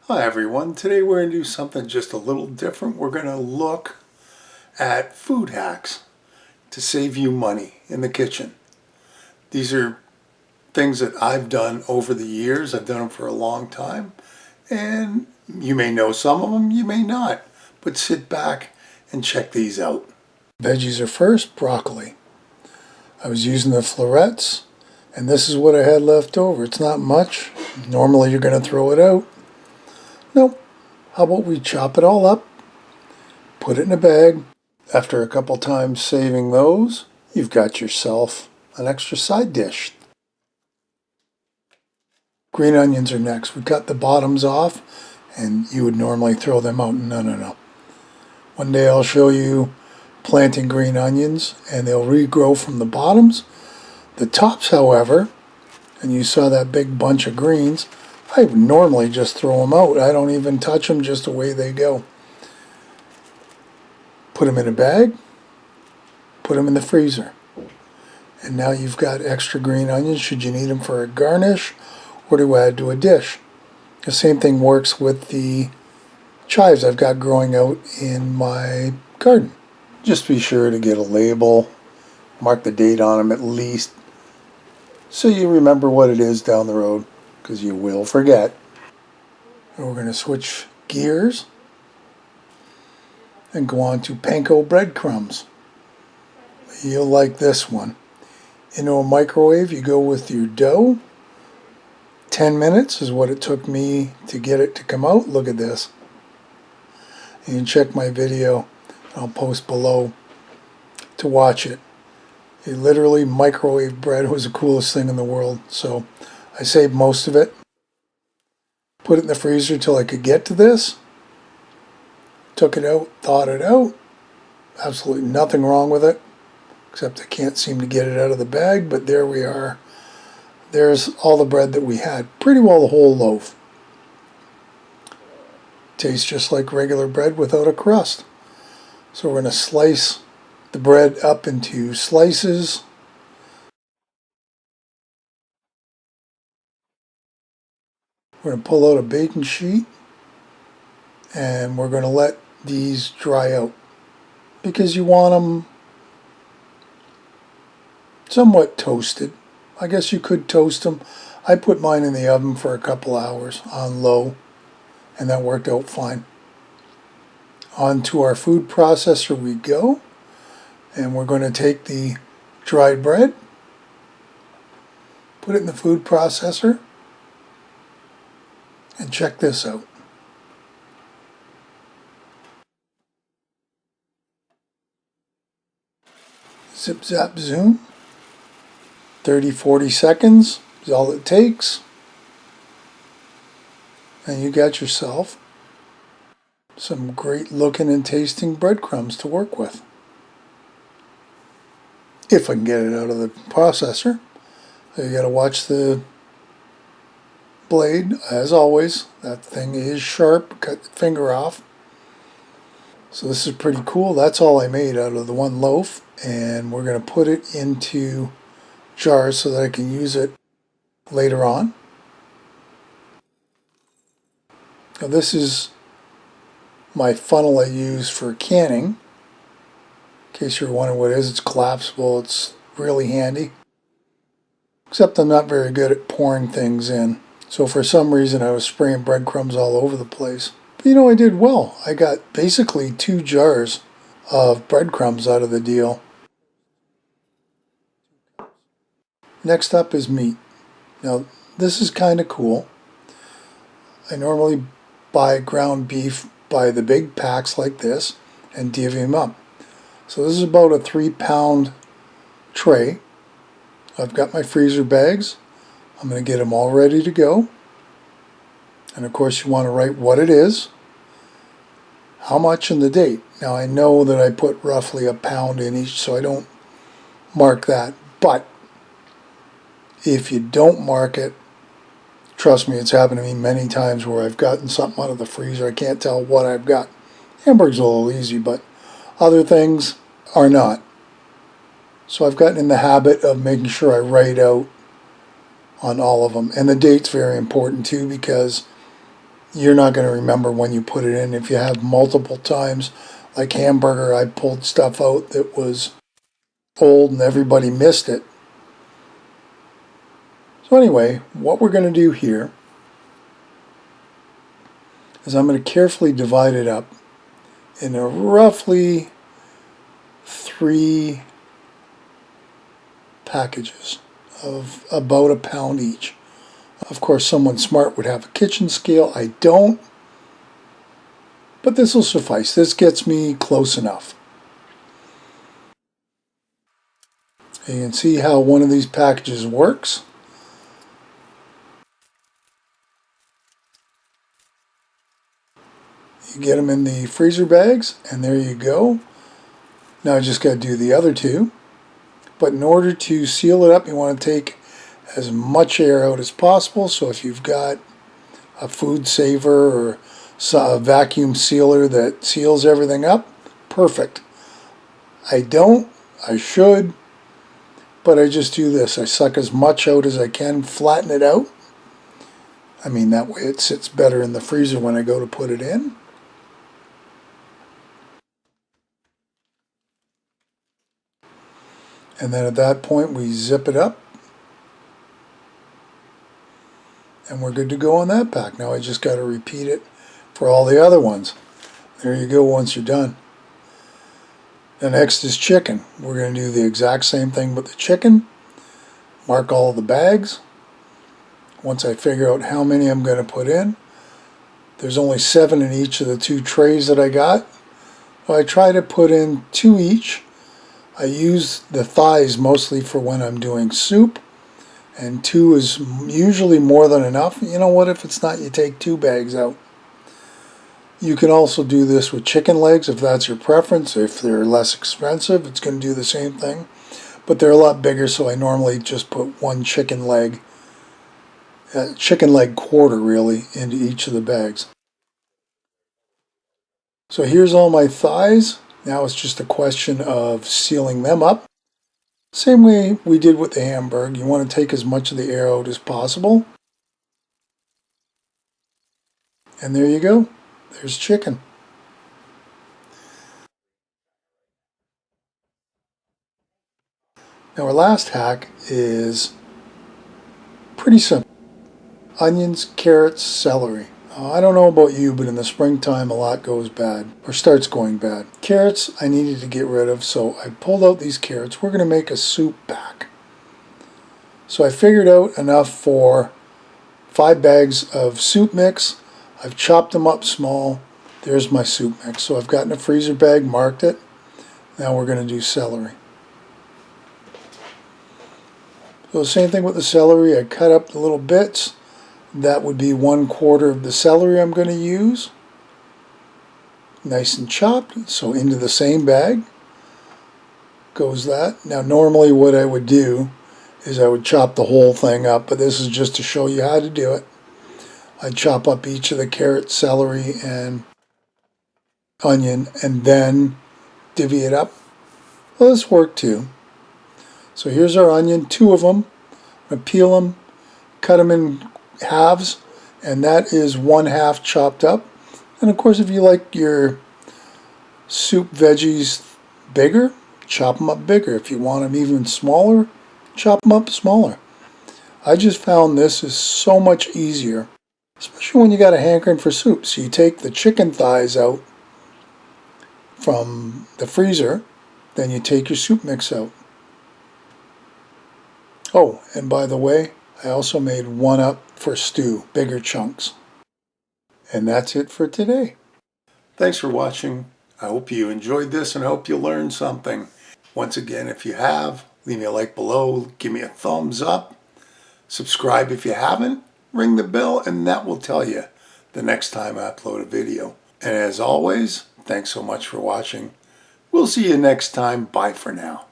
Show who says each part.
Speaker 1: Hi everyone, today we're going to do something just a little different. We're going to look at food hacks to save you money in the kitchen. These are things that I've done over the years. I've done them for a long time, and you may know some of them, you may not, but sit back and check these out. Veggies are first. Broccoli. I was using the florets, and this is what I had left over. It's not much. Normally you're going to throw it out. Nope. How about we chop it all up, put it in a bag. After a couple times saving those, you've got yourself an extra side dish. Green onions are next. We cut the bottoms off, and you would normally throw them out. No. One day I'll show you planting green onions, and they'll regrow from the bottoms. The tops, however, and you saw that big bunch of greens, I normally just throw them out. I don't even touch them, just away they go. Put them in a bag, put them in the freezer. And now you've got extra green onions should you need them for a garnish or to add to a dish. The same thing works with the chives I've got growing out in my garden. Just be sure to get a label, mark the date on them at least, so you remember what it is down the road, because you will forget. And we're going to switch gears and go on to Panko Breadcrumbs. You'll like this one. Into a microwave, you go with your dough. 10 minutes is what it took me to get it to come out. Look at this. You can check my video. I'll post below to watch it. It literally microwave bread was the coolest thing in the world. So I saved most of it. Put it in the freezer till I could get to this. Took it out, thawed it out. Absolutely nothing wrong with it, except I can't seem to get it out of the bag, but there we are. There's all the bread that we had. Pretty well the whole loaf. Tastes just like regular bread without a crust. So we're going to slice the bread up into slices. We're going to pull out a baking sheet, and we're going to let these dry out, because you want them somewhat toasted. I guess you could toast them. I put mine in the oven for a couple hours on low, and that worked out fine. Onto our food processor we go, and we're going to take the dried bread, put it in the food processor, and check this out. Zip, zap, zoom. 30-40 seconds is all it takes, and you got yourself some great looking and tasting breadcrumbs to work with. If I can get it out of the processor. You got to watch the blade, as always. That thing is sharp. Cut the finger off. So this is pretty cool. That's all I made out of the one loaf, and we're going to put it into jars so that I can use it later on. Now this is my funnel I use for canning. In case you're wondering what it is, it's collapsible. It's really handy. Except I'm not very good at pouring things in. So for some reason I was spraying breadcrumbs all over the place. But you know, I did well. I got basically 2 jars of breadcrumbs out of the deal. Next up is meat. Now this is kind of cool. I normally buy ground beef by the big packs like this and divvy them up. So this is about a 3-pound tray. I've got my freezer bags. I'm going to get them all ready to go. And of course you want to write what it is, how much, and the date. Now I know that I put roughly a pound in each, so I don't mark that. But if you don't mark it, trust me, it's happened to me many times where I've gotten something out of the freezer. I can't tell what I've got. Hamburgers are a little easy, but other things are not. So I've gotten in the habit of making sure I write out on all of them. And the date's very important too, because you're not going to remember when you put it in. If you have multiple times, like hamburger, I pulled stuff out that was old and everybody missed it. So anyway, what we're going to do here is I'm going to carefully divide it up into roughly 3 packages of about a pound each. Of course, someone smart would have a kitchen scale. I don't, but this will suffice. This gets me close enough. You can see how one of these packages works. You get them in the freezer bags, and there you go. Now I just got to do the other 2. But in order to seal it up, you want to take as much air out as possible. So if you've got a food saver or a vacuum sealer that seals everything up, perfect. I don't, I should, but I just do this. I suck as much out as I can, flatten it out. I mean, that way it sits better in the freezer when I go to put it in. And then at that point we zip it up. And we're good to go on that pack. Now I just got to repeat it for all the other ones. There you go once you're done. The next is chicken. We're going to do the exact same thing with the chicken. Mark all the bags. Once I figure out how many I'm going to put in. There's only 7 in each of the 2 trays that I got. So I try to put in 2 each. I use the thighs mostly for when I'm doing soup. And 2 is usually more than enough. You know what, if it's not, you take 2 bags out. You can also do this with chicken legs if that's your preference. If they're less expensive, it's going to do the same thing. But they're a lot bigger, so I normally just put 1 chicken leg quarter really, into each of the bags. So here's all my thighs. Now it's just a question of sealing them up. Same way we did with the hamburger. You want to take as much of the air out as possible. And there you go. There's chicken. Now our last hack is pretty simple. Onions, carrots, celery. I don't know about you, but in the springtime a lot goes bad, or starts going bad. Carrots I needed to get rid of, so I pulled out these carrots. We're going to make a soup pack. So I figured out enough for 5 bags of soup mix. I've chopped them up small. There's my soup mix. So I've got in a freezer bag, marked it. Now we're going to do celery. So the same thing with the celery. I cut up the little bits. That would be 1/4 of the celery I'm going to use. Nice and chopped. So into the same bag goes that. Now normally what I would do is I would chop the whole thing up, but this is just to show you how to do it. I chop up each of the carrot, celery, and onion, and then divvy it up. Well, this worked too. So here's our onion, 2 of them. I'm going to peel them, cut them in halves, and that is 1/2 chopped up. And of course, if you like your soup veggies bigger, chop them up bigger. If you want them even smaller, chop them up smaller. I just found this is so much easier, especially when you got a hankering for soup. So you take the chicken thighs out from the freezer, then you take your soup mix out. Oh, and by the way, I also made 1 up for stew, bigger chunks. And that's it for today. Thanks for watching. I hope you enjoyed this and I hope you learned something. Once again, if you have, leave me a like below, give me a thumbs up, subscribe if you haven't, ring the bell, and that will tell you the next time I upload a video. And as always, thanks so much for watching. We'll see you next time. Bye for now.